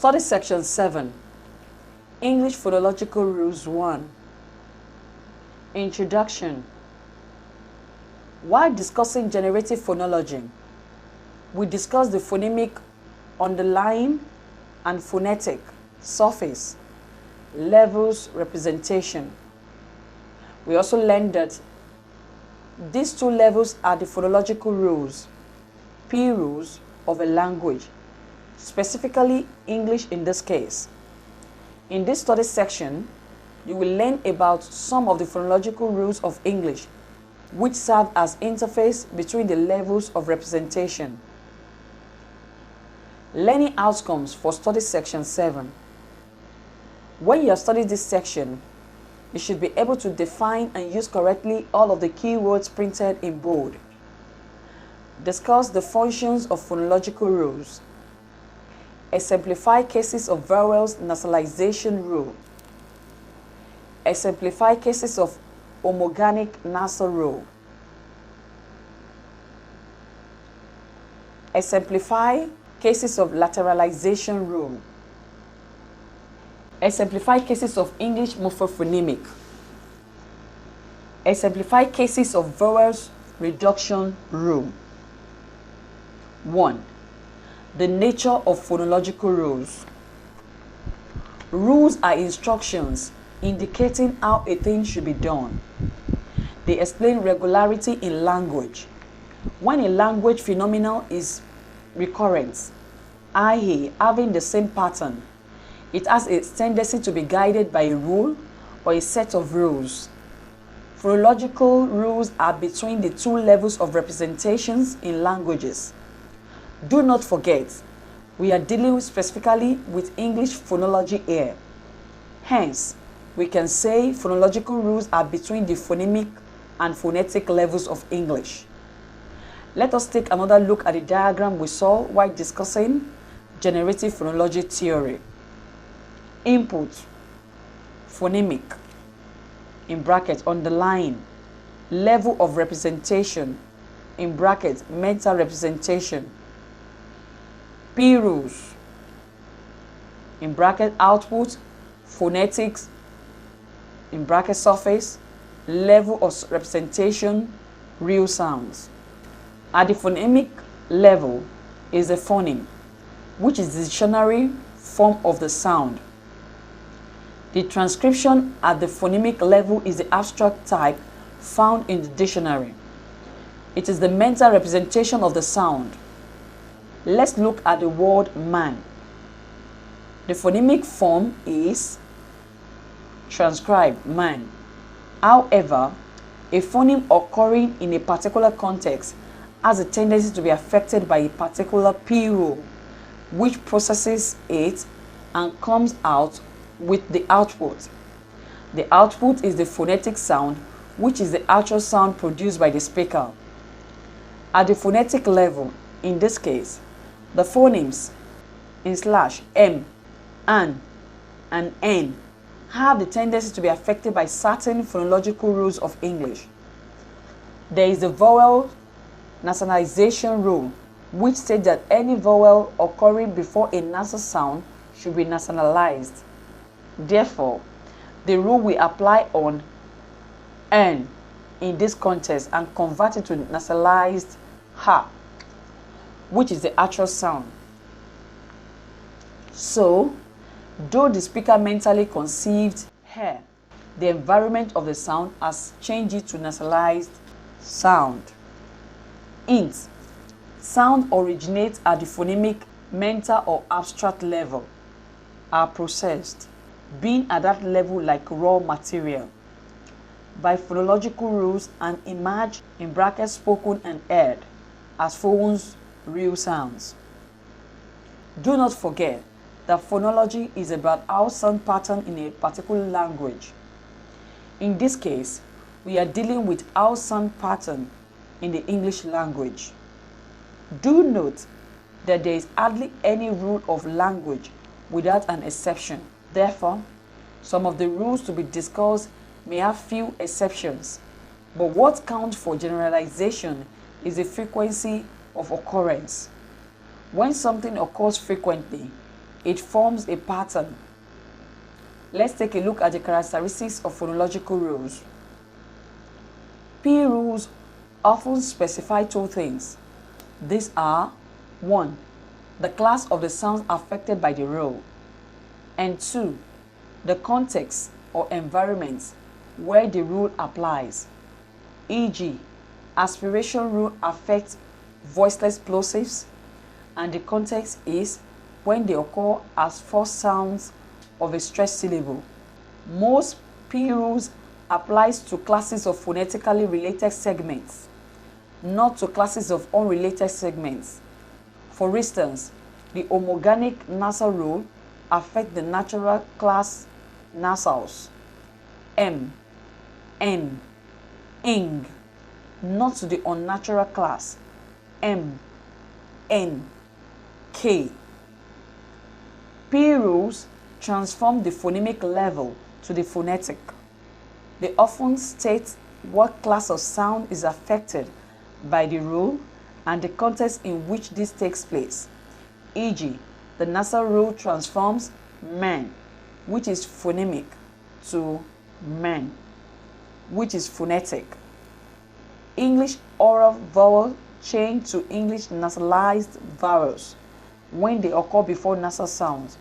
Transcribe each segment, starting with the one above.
Study Section 7, English Phonological Rules 1. Introduction. While discussing generative phonology, we discuss the phonemic underlying and phonetic surface levels representation. We also learned that these two levels are the phonological rules, P rules of a language, specifically English in this case. In this study section, you will learn about some of the phonological rules of English, which serve as interface between the levels of representation. Learning outcomes for study section 7. When you are studying this section, you should be able to define and use correctly all of the keywords printed in bold. Discuss the functions of phonological rules. Exemplify cases of vowels nasalization rule. Exemplify cases of homogenic nasal rule. Exemplify cases of lateralization rule. Exemplify cases of English morphophonemic. Exemplify cases of vowels reduction rule. 1. The nature of phonological rules. Rules are instructions indicating how a thing should be done. They explain regularity in language. When a language phenomenon is recurrent, i.e., having the same pattern, it has a tendency to be guided by a rule or a set of rules. Phonological rules are between the two levels of representations in languages. Do not forget, we are dealing specifically with English phonology here. Hence, we can say phonological rules are between the phonemic and phonetic levels of English. Let us take another look at the diagram we saw while discussing generative phonology theory. Input, phonemic, in brackets, underline, level of representation, in brackets, mental representation. P rules, in bracket, output, phonetics, in bracket, surface, level of representation, real sounds. At the phonemic level is a phoneme, which is the dictionary form of the sound. The transcription at the phonemic level is the abstract type found in the dictionary. It is the mental representation of the sound. Let's look at the word man. The phonemic form is transcribed man. However, a phoneme occurring in a particular context has a tendency to be affected by a particular P rule, which processes it and comes out with the output. The output is the phonetic sound, which is the actual sound produced by the speaker. At the phonetic level, in this case, the phonemes in /m, an, and n have the tendency to be affected by certain phonological rules of English. There is the vowel nasalization rule, which states that any vowel occurring before a nasal sound should be nasalized. Therefore, the rule we apply on n in this context and convert it to nasalized ha, which is the actual sound. So, though the speaker mentally conceived hair, the environment of the sound has changed it to nasalized sound. Int. Sound originates at the phonemic, mental, or abstract level, are processed, being at that level like raw material, by phonological rules and emerge in brackets spoken and heard as phones real sounds. Do not forget that phonology is about how sound pattern in a particular language. In this case, we are dealing with how sound pattern in the English language. Do note that there is hardly any rule of language without an exception. Therefore, some of the rules to be discussed may have few exceptions, but what counts for generalization is the frequency of occurrence. When something occurs frequently, it forms a pattern. Let's take a look at the characteristics of phonological rules. P rules often specify two things. These are 1. The class of the sounds affected by the rule, and 2. The context or environment where the rule applies. E.g., aspiration rule affects voiceless plosives, and the context is when they occur as first sounds of a stressed syllable. Most P rules applies to classes of phonetically related segments, not to classes of unrelated segments. For instance, the homogenic nasal rule affects the natural class nasals M, N, ing, not to the unnatural class M, N, K. P rules transform the phonemic level to the phonetic. They often state what class of sound is affected by the rule and the context in which this takes place. E.g., the nasal rule transforms man, which is phonemic, to man, which is phonetic. English oral vowels change to English nasalized vowels when they occur before nasal sounds.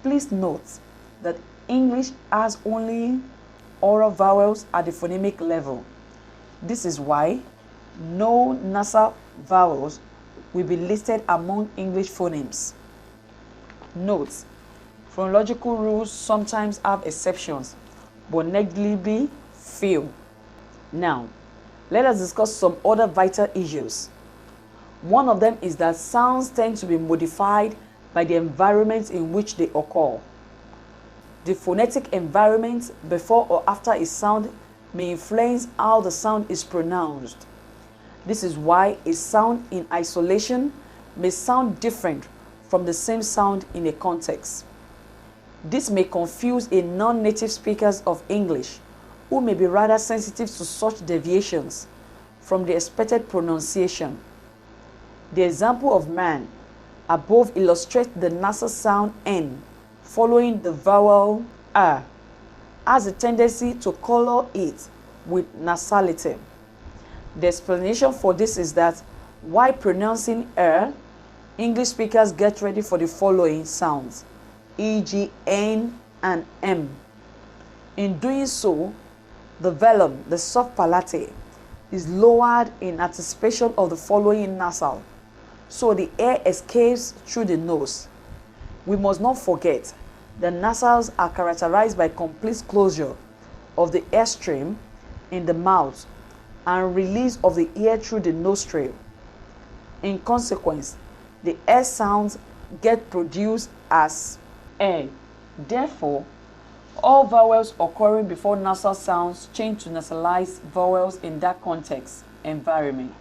Please note that English has only oral vowels at the phonemic level. This is why no nasal vowels will be listed among English phonemes. Note, phonological rules sometimes have exceptions, but negligibly few. Now, let us discuss some other vital issues. One of them is that sounds tend to be modified by the environment in which they occur. The phonetic environment before or after a sound may influence how the sound is pronounced. This is why a sound in isolation may sound different from the same sound in a context. This may confuse a non-native speakers of English who may be rather sensitive to such deviations from the expected pronunciation. The example of man above illustrates the nasal sound N following the vowel R has a tendency to color it with nasality. The explanation for this is that while pronouncing R, English speakers get ready for the following sounds, e.g. N and M. In doing so, the velum, the soft palate, is lowered in anticipation of the following nasal, so the air escapes through the nose. We must not forget that nasals are characterized by complete closure of the airstream in the mouth and release of the air through the nostril. In consequence, the air sounds get produced as air. Therefore, all vowels occurring before nasal sounds change to nasalized vowels in that context environment.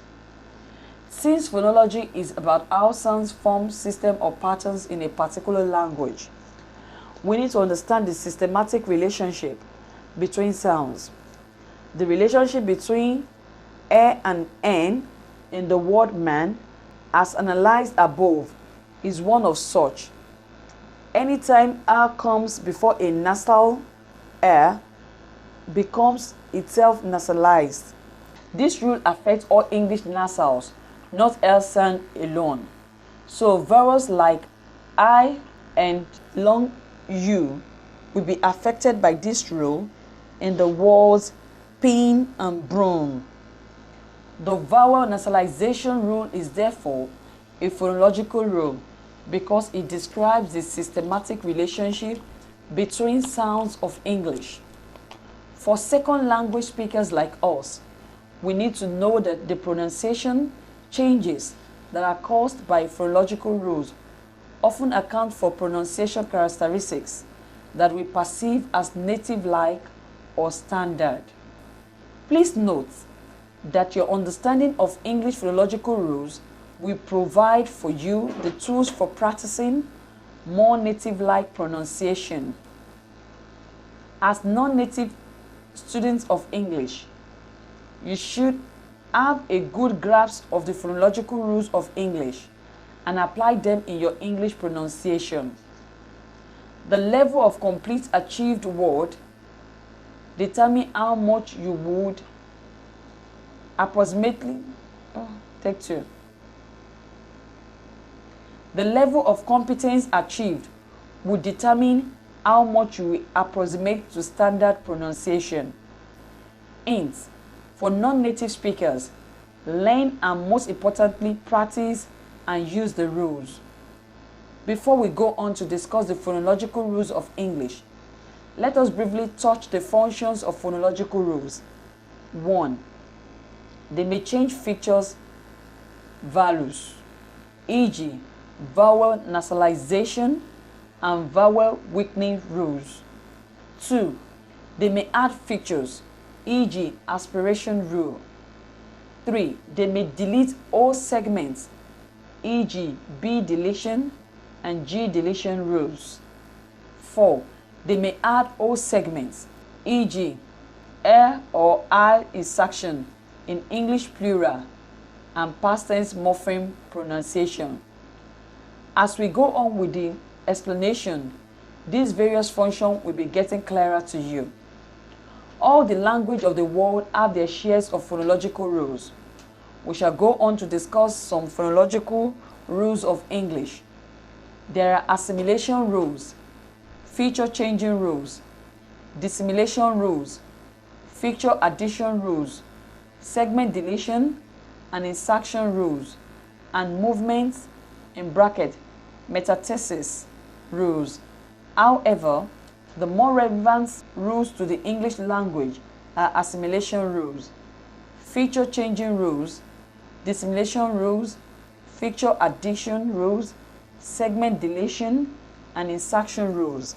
Since phonology is about how sounds form system or patterns in a particular language, we need to understand the systematic relationship between sounds. The relationship between A and N in the word man, as analyzed above, is one of such. Anytime R comes before a nasal R, becomes itself nasalized. This rule affects all English nasals, not L sound alone. So vowels like I and long U will be affected by this rule in the words pin and broom. The vowel nasalization rule is therefore a phonological rule because it describes the systematic relationship between sounds of English. For second language speakers like us, we need to know that the pronunciation changes that are caused by phonological rules often account for pronunciation characteristics that we perceive as native-like or standard. Please note that your understanding of English phonological rules will provide for you the tools for practicing more native-like pronunciation. As non-native students of English, you should have a good grasp of the phonological rules of English and apply them in your English pronunciation. The level of complete achieved word determine how much you would approximately take two. The level of competence achieved would determine how much you will approximate to standard pronunciation. Hint: for non-native speakers, learn and most importantly practice and use the rules. Before we go on to discuss the phonological rules of English, let us briefly touch the functions of phonological rules. 1. They may change features, values, e.g., vowel nasalization and vowel weakening rules. 2. They may add features, e.g., aspiration rule. 3. They may delete all segments, e.g., B deletion and G deletion rules. 4. They may add all segments, e.g., or I insertion in English plural and past tense morpheme pronunciation. As we go on with the explanation, these various functions will be getting clearer to you. All the language of the world have their shares of phonological rules. We shall go on to discuss some phonological rules of English. There are assimilation rules, feature changing rules, dissimilation rules, feature addition rules, segment deletion and insertion rules, and movements in bracket metathesis rules. However, the more relevant rules to the English language are assimilation rules, feature changing rules, dissimilation rules, feature addition rules, segment deletion, and insertion rules.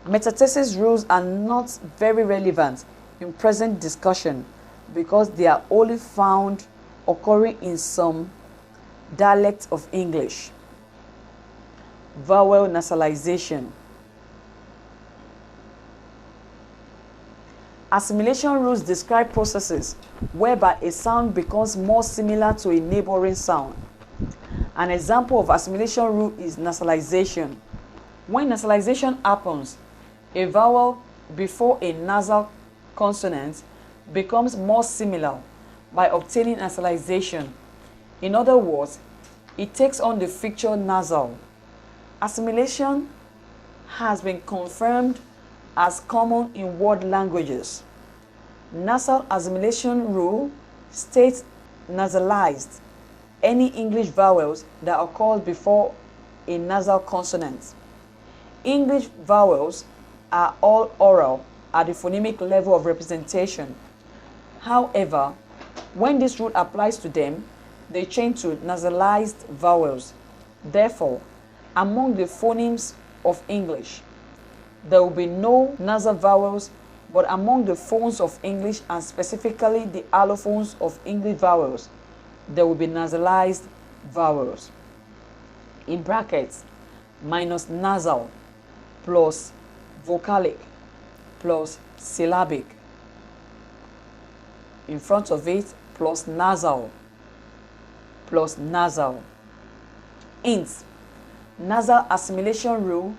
Metathesis rules are not very relevant in present discussion because they are only found occurring in some dialects of English. Vowel nasalization. Assimilation rules describe processes whereby a sound becomes more similar to a neighboring sound. An example of assimilation rule is nasalization. When nasalization happens, a vowel before a nasal consonant becomes more similar by obtaining nasalization. In other words, it takes on the feature nasal. Assimilation has been confirmed as common in world languages. Nasal assimilation rule states nasalized any English vowels that occur before a nasal consonant. English vowels are all oral at the phonemic level of representation. However, when this rule applies to them, they change to nasalized vowels. Therefore, among the phonemes of English, there will be no nasal vowels, but among the phones of English, and specifically the allophones of English vowels, there will be nasalized vowels. In brackets, minus nasal plus vocalic plus syllabic. In front of it, plus nasal plus nasal. Hint: nasal assimilation rule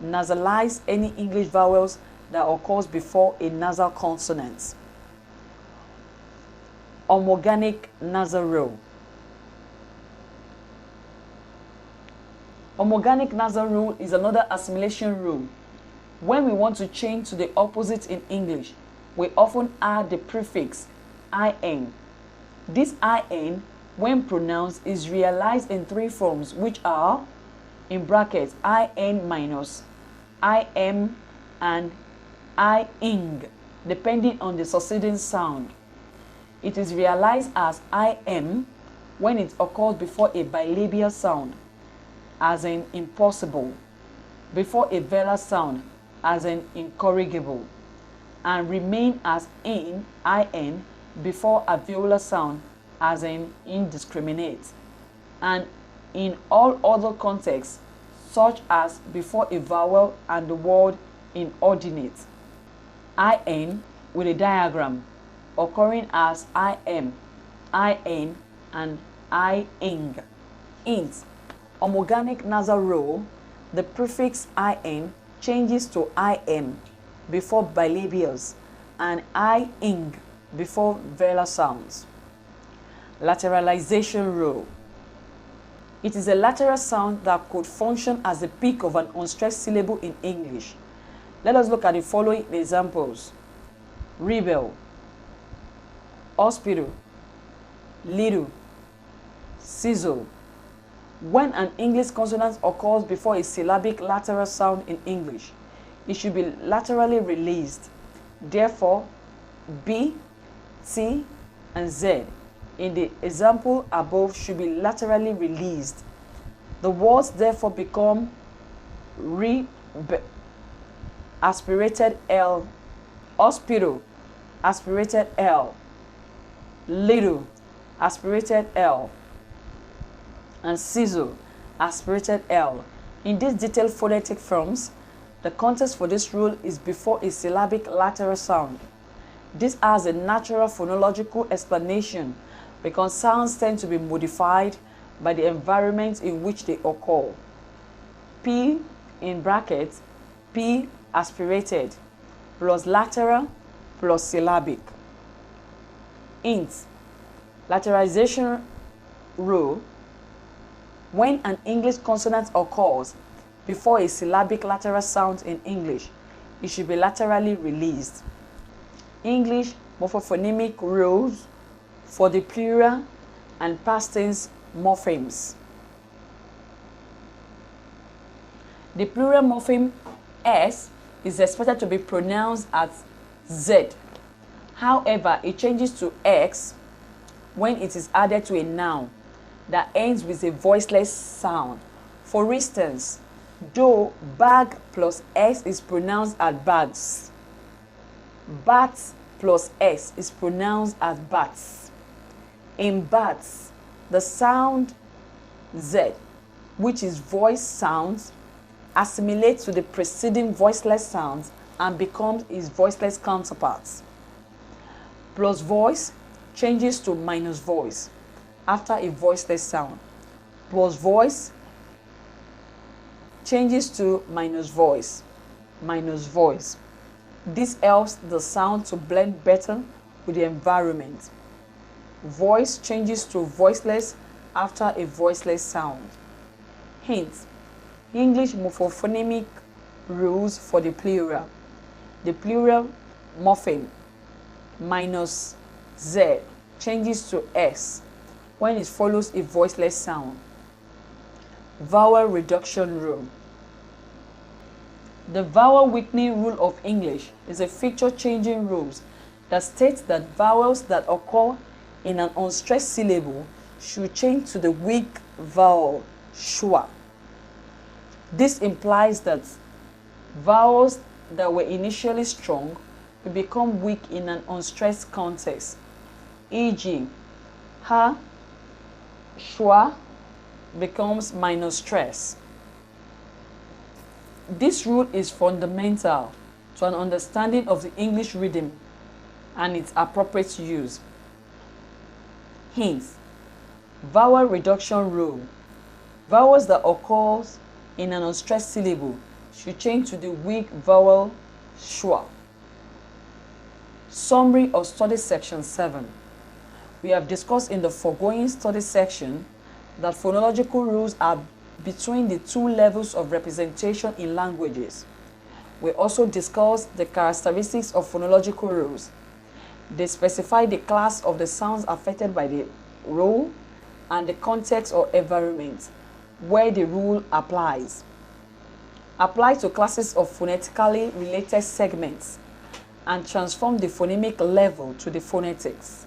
nasalize any English vowels that occurs before a nasal consonant. Homorganic nasal rule. Homorganic nasal rule is another assimilation rule. When we want to change to the opposite in English, we often add the prefix in. This in, when pronounced, is realized in three forms, which are, in brackets, in minus, im, and ing, depending on the succeeding sound. It is realized as im when it occurs before a bilabial sound, as in impossible, before a velar sound, as in incorrigible, and remain as in before a velar sound, as in indiscriminate, and in all other contexts, such as before a vowel and the word inordinate. In with a diagram occurring as in, and ing. Hint: homorganic nasal rule the prefix in changes to in before bilabials and ing before velar sounds. Lateralization rule. It is a lateral sound that could function as the peak of an unstressed syllable in English. Let us look at the following examples. Rebel, hospital, little, sizzle. When an English consonant occurs before a syllabic lateral sound in English, it should be laterally released. Therefore, B, T, and Z in the example above should be laterally released. The words therefore become aspirated L, hospital, aspirated L, little, aspirated L, and sizzle, aspirated L. In these detailed phonetic forms, the context for this rule is before a syllabic lateral sound. This has a natural phonological explanation because sounds tend to be modified by the environment in which they occur. P in brackets, P aspirated, plus lateral, plus syllabic. Int, lateralization rule. When an English consonant occurs before a syllabic lateral sound in English, it should be laterally released. English morphophonemic rules for the plural and past tense morphemes. The plural morpheme S is expected to be pronounced as Z. However, it changes to X when it is added to a noun that ends with a voiceless sound. For instance, though bag plus S is pronounced as bags, bat plus S is pronounced as bats. In bats, the sound Z, which is voice sounds, assimilates to the preceding voiceless sounds and becomes its voiceless counterparts. Plus voice changes to minus voice after a voiceless sound. Plus voice changes to minus voice, minus voice. This helps the sound to blend better with the environment. Voice changes to voiceless after a voiceless sound. Hint: English morphophonemic rules for the plural. The plural morpheme minus Z changes to S when it follows a voiceless sound. Vowel reduction rule. The vowel weakening rule of English is a feature-changing rule that states that vowels that occur in an unstressed syllable should change to the weak vowel schwa. This implies that vowels that were initially strong will become weak in an unstressed context. E.g., ha, schwa becomes minus stress. This rule is fundamental to an understanding of the English rhythm and its appropriate use. Hence, vowel reduction rule. Vowels that occur in an unstressed syllable should change to the weak vowel schwa. Summary of study section 7. We have discussed in the foregoing study section that phonological rules are between the two levels of representation in languages. We also discussed the characteristics of phonological rules. They specify the class of the sounds affected by the rule and the context or environment where the rule applies. Apply to classes of phonetically related segments and transform the phonemic level to the phonetics.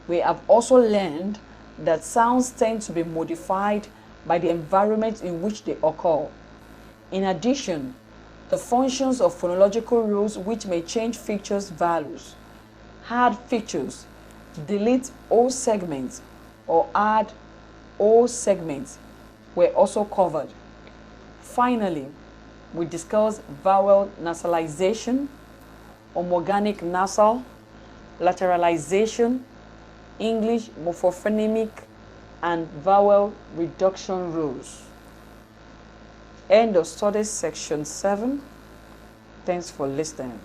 We have also learned that sounds tend to be modified by the environment in which they occur. In addition, the functions of phonological rules which may change features values, add features, delete all segments, or add all segments were also covered. Finally, we discussed vowel nasalization, homogenic nasal, lateralization, English morphophonemic, and vowel reduction rules. End of study section 7. Thanks for listening.